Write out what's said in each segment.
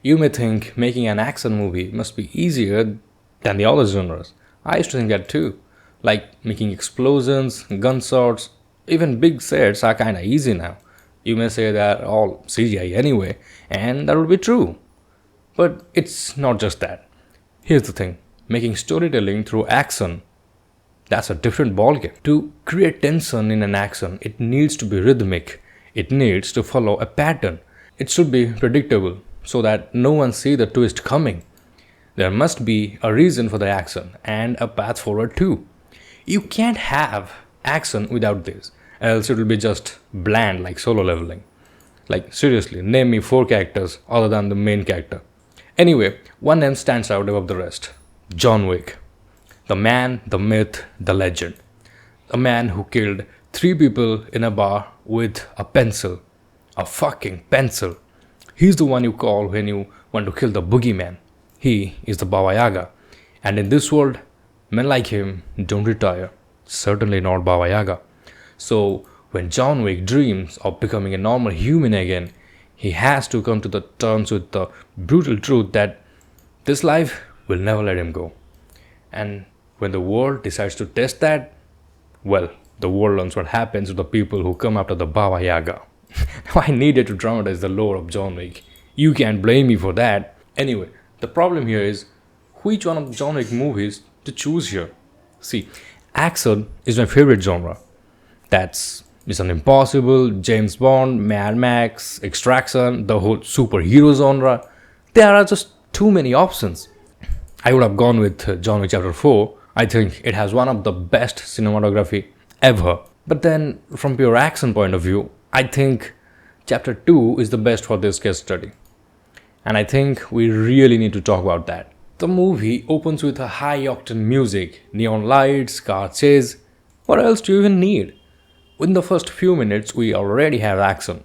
You may think making an action movie must be easier than the other genres. I used to think that too. Like making explosions, gunshots, even big sets are kinda easy now. You may say they're all CGI anyway, and that would be true. But it's not just that. Here's the thing, making storytelling through action, that's a different ballgame. To create tension in an action, it needs to be rhythmic. It needs to follow a pattern. It should be predictable so that no one see the twist coming. There must be a reason for the action and a path forward too. You can't have action without this, else it will be just bland like solo leveling. Like seriously, name me 4 characters other than the main character. Anyway, one name stands out above the rest. John Wick. The man, the myth, the legend. A man who killed 3 people in a bar with a pencil. A fucking pencil. He's the one you call when you want to kill the boogeyman. He is the Baba Yaga. And in this world, men like him don't retire. Certainly not Baba Yaga. So, when John Wick dreams of becoming a normal human again, he has to come to the terms with the brutal truth that this life will never let him go. And when the world decides to test that, well, the world learns what happens to the people who come after the Baba Yaga. Now I needed to dramatize the lore of John Wick. You can't blame me for that. Anyway, the problem here is which one of the John Wick movies to choose here. See, action is my favorite genre. That's Mission Impossible, James Bond, Mad Max, Extraction, the whole superhero genre. There are just too many options. I would have gone with John Wick Chapter 4. I think it has one of the best cinematography ever. But then, from pure action point of view, I think Chapter 2 is the best for this case study. And I think we really need to talk about that. The movie opens with a high-octane music, neon lights, car chase. What else do you even need? Within the first few minutes, we already have action.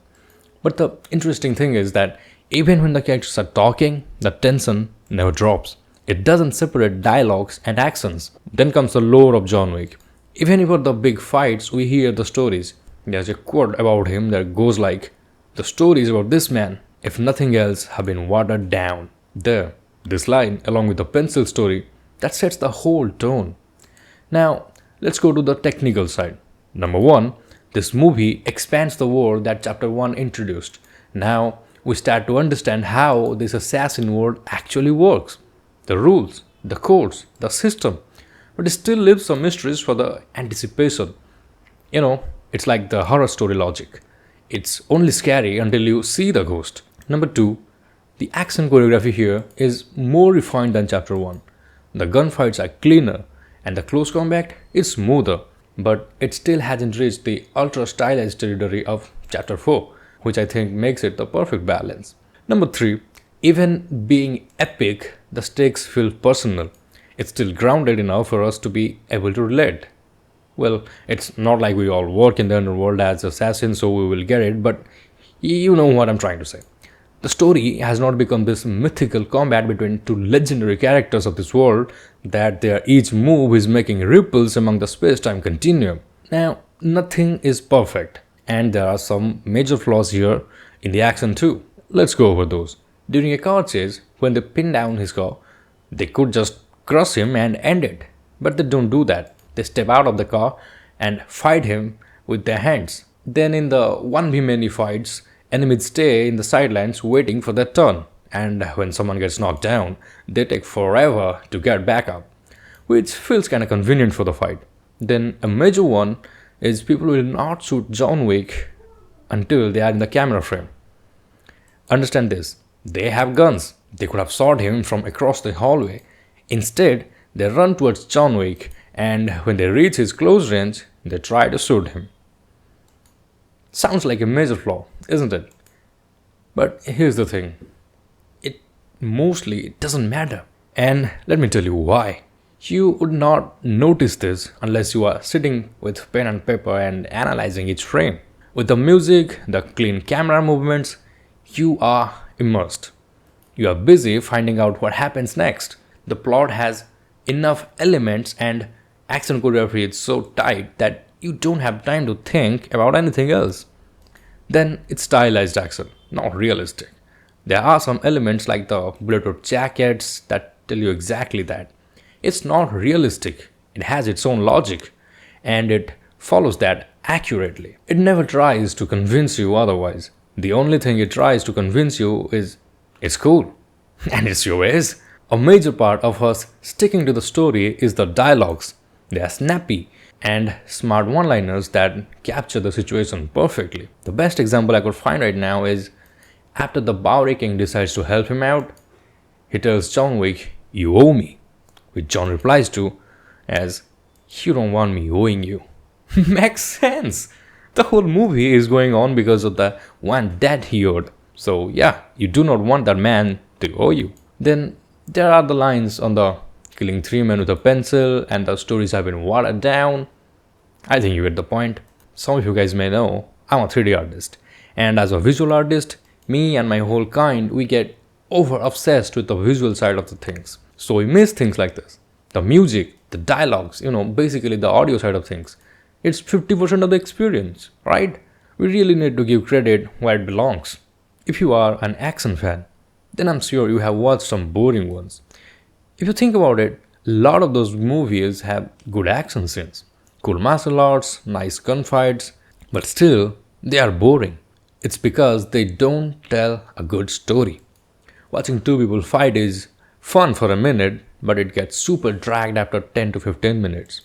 But the interesting thing is that even when the characters are talking, the tension never drops. It doesn't separate dialogues and actions. Then comes the lore of John Wick. Even before the big fights, we hear the stories. There's a quote about him that goes like, "The stories about this man, if nothing else, have been watered down." There, this line, along with the pencil story, that sets the whole tone. Now, let's go to the technical side. Number 1, this movie expands the world that Chapter 1 introduced. Now, we start to understand how this assassin world actually works. The rules, the codes, the system. But it still leaves some mysteries for the anticipation. It's like the horror story logic. It's only scary until you see the ghost. Number 2, the action choreography here is more refined than Chapter 1. The gunfights are cleaner and the close combat is smoother. But it still hasn't reached the ultra stylized territory of Chapter 4, which I think makes it the perfect balance. Number 3, even being epic, the stakes feel personal. It's still grounded enough for us to be able to relate. Well, it's not like we all work in the underworld as assassins, so we will get it, but you know what I'm trying to say. The story has not become this mythical combat between 2 legendary characters of this world that their each move is making ripples among the space-time continuum. Now, nothing is perfect, and there are some major flaws here in the action too. Let's go over those. During a car chase, when they pin down his car, they could just crush him and end it. But they don't do that. They step out of the car and fight him with their hands. Then in the 1v many fights, enemies stay in the sidelines waiting for their turn. And when someone gets knocked down, they take forever to get back up, which feels kinda convenient for the fight. Then a major one is people will not shoot John Wick until they are in the camera frame. Understand this, they have guns. They could have shot him from across the hallway. Instead, they run towards John Wick, and when they reach his close range, they try to shoot him. Sounds like a major flaw, isn't it? But here's the thing. It doesn't matter. And let me tell you why. You would not notice this unless you are sitting with pen and paper and analyzing each frame. With the music, the clean camera movements, you are immersed. You are busy finding out what happens next. The plot has enough elements and action choreography is so tight that you don't have time to think about anything else. Then it's stylized action, not realistic. There are some elements like the Bluetooth jackets that tell you exactly that. It's not realistic, it has its own logic, and it follows that accurately. It never tries to convince you otherwise. The only thing it tries to convince you is it's cool, and it's your ways. A major part of us sticking to the story is the dialogues. They are snappy and smart one liners that capture the situation perfectly. The best example I could find right now is after the Bowery King decides to help him out, he tells John Wick, "You owe me," which John replies to as, "You don't want me owing you." Makes sense. The whole movie is going on because of the one debt he owed. So yeah, you do not want that man to owe you. Then there are the lines on the killing three men with a pencil and the stories have been watered down. I think you get the point. Some of you guys may know I'm a 3D artist. And as a visual artist, me and my whole kind, we get over obsessed with the visual side of the things. So we miss things like this. The music, the dialogues, basically the audio side of things. It's 50% of the experience, right? We really need to give credit where it belongs. If you are an action fan, then I'm sure you have watched some boring ones. If you think about it, a lot of those movies have good action scenes, cool martial arts, nice gunfights, but still, they are boring. It's because they don't tell a good story. Watching two people fight is fun for a minute, but it gets super dragged after 10 to 15 minutes.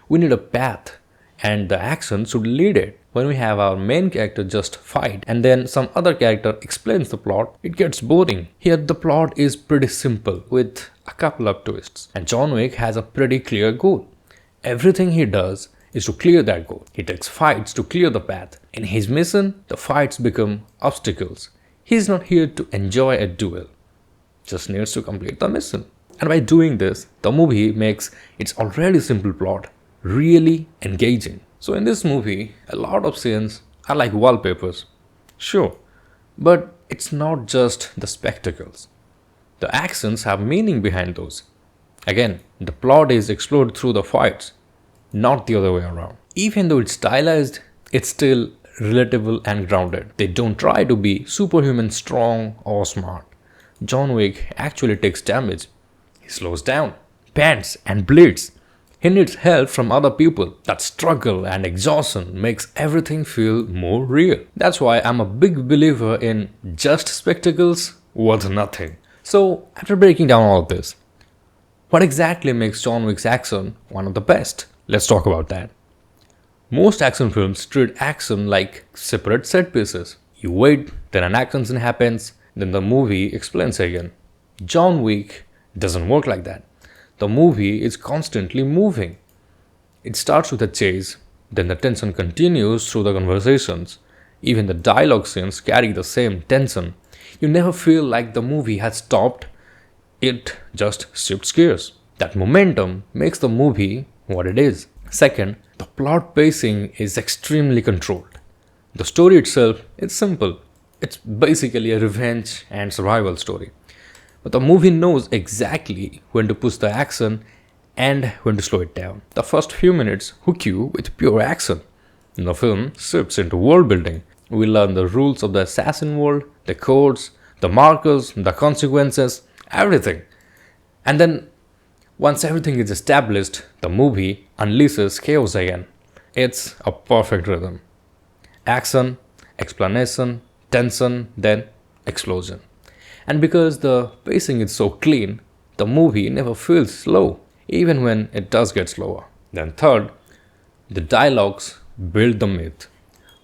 We need a path, and the action should lead it. When we have our main character just fight and then some other character explains the plot, it gets boring. Here the plot is pretty simple with a couple of twists, and John Wick has a pretty clear goal. Everything he does is to clear that goal. He takes fights to clear the path. In his mission, the fights become obstacles. He is not here to enjoy a duel, just needs to complete the mission. And by doing this, the movie makes its already simple plot really engaging. So in this movie, a lot of scenes are like wallpapers. Sure, but it's not just the spectacles. The actions have meaning behind those. Again, the plot is explored through the fights, not the other way around. Even though it's stylized, it's still relatable and grounded. They don't try to be superhuman strong or smart. John Wick actually takes damage. He slows down, pants, and bleeds. He needs help from other people. That struggle and exhaustion makes everything feel more real. That's why I'm a big believer in just spectacles worth nothing. So, after breaking down all of this, what exactly makes John Wick's action one of the best? Let's talk about that. Most action films treat action like separate set pieces. You wait, then an action scene happens, then the movie explains again. John Wick doesn't work like that. The movie is constantly moving. It starts with a chase, then the tension continues through the conversations. Even the dialogue scenes carry the same tension. You never feel like the movie has stopped, it just shifts gears. That momentum makes the movie what it is. Second, the plot pacing is extremely controlled. The story itself is simple. It's basically a revenge and survival story. But the movie knows exactly when to push the action and when to slow it down. The first few minutes hook you with pure action. Then the film shifts into world building. We learn the rules of the assassin world, the codes, the markers, the consequences, everything. And then, once everything is established, the movie unleashes chaos again. It's a perfect rhythm. Action, explanation, tension, then explosion. And because the pacing is so clean, the movie never feels slow, even when it does get slower. Then third, the dialogues build the myth.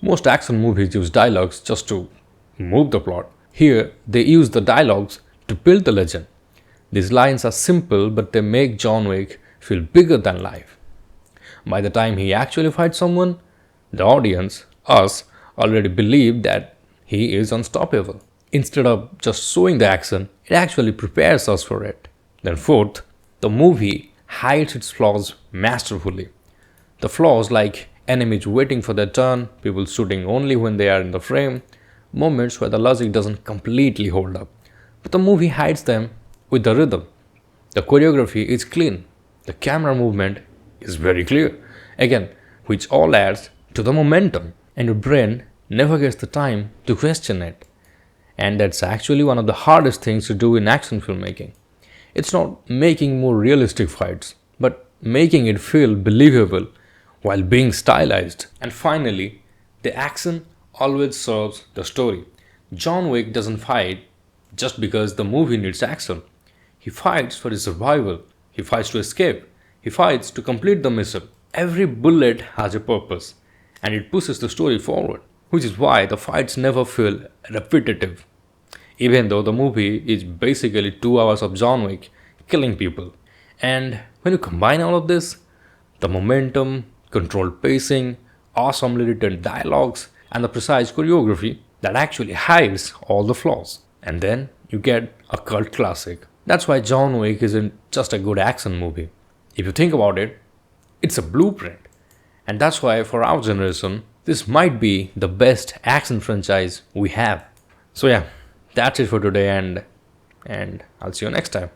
Most action movies use dialogues just to move the plot. Here, they use the dialogues to build the legend. These lines are simple, but they make John Wick feel bigger than life. By the time he actually fights someone, the audience, us, already believe that he is unstoppable. Instead of just showing the action, it actually prepares us for it. Then fourth, the movie hides its flaws masterfully. The flaws like enemies waiting for their turn, people shooting only when they are in the frame, moments where the logic doesn't completely hold up. But the movie hides them with the rhythm. The choreography is clean. The camera movement is very clear. Again, which all adds to the momentum, and your brain never gets the time to question it. And that's actually one of the hardest things to do in action filmmaking. It's not making more realistic fights, but making it feel believable while being stylized. And finally, the action always serves the story. John Wick doesn't fight just because the movie needs action. He fights for his survival. He fights to escape. He fights to complete the mission. Every bullet has a purpose and it pushes the story forward, which is why the fights never feel repetitive. Even though the movie is basically 2 hours of John Wick killing people. And when you combine all of this, the momentum, controlled pacing, awesomely written dialogues, and the precise choreography that actually hides all the flaws. And then you get a cult classic. That's why John Wick isn't just a good action movie. If you think about it, it's a blueprint. And that's why for our generation, this might be the best action franchise we have. So yeah, that's it for today and I'll see you next time.